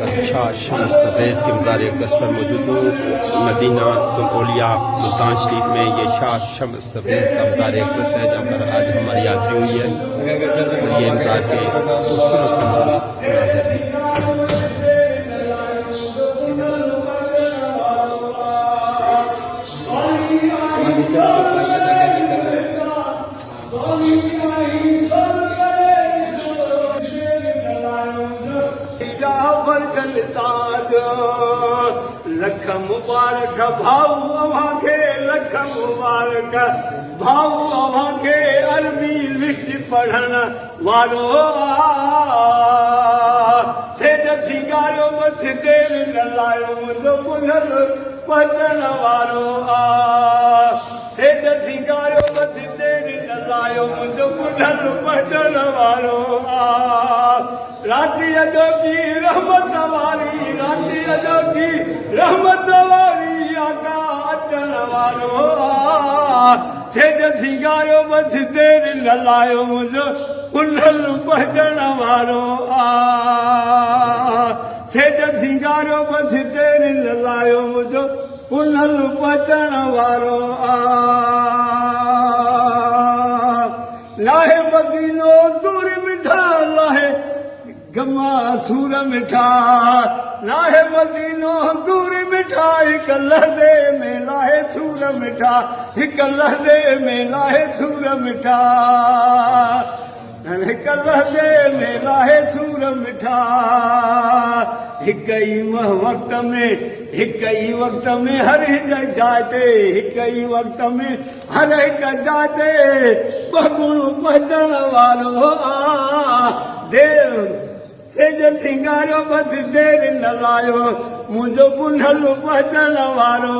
शाह शम्स तब्रेज़ के मज़ार अक़दस पर मौजूद हूँ। मदीना ओलिया मुल्तान शरीफ में ये शाह शम्स तब्रेज़ का मज़ार अक़दस है, जहाँ पर आज हमारी हाज़िरी हुई है। और ये मज़ार के खूबसूरत मंज़र है। लख मुबारक भाऊ अव्हां खे, लख मुबारक भाऊ अव्हां खे, अरबी लिस्ट पढ़ण वारो सेज सिंगारियो बस देर न लायो, मुंहिंजो पुनल पचण वारो सेज सिंगारियो बस देर न लायो, मुंहिंजो पुनल पचण वारो राती अजोगी रहमत वारी, राती अजोगी रहमत वारी, आका अचण वारो सेज सिंगारियो बस देर न लायो, मुंहिंजो पुनल पचण वारो सेज सिंगारियो बस देर न लायो, मुंहिंजो पुनल पचण वारो लाहे मदीनो दूर मिठा, लाहे गमा सूर मिठा, लाहे मदीनो दूर मिठा, हिक लहदे में लाहे सूर मिठा, हिक लहदे में लाहे सूर मिठा, हिक लहदे में लाहे सूर मिठा, हिक ई वक्त में, हिक ई वक्त में हर हिक जाते, हिक ई वक्त में हर हिक जाते बगुण बचण वारो देव सेज सिंगारियो बस देर न लायो, मुंहिंजो पुनल बचण वारो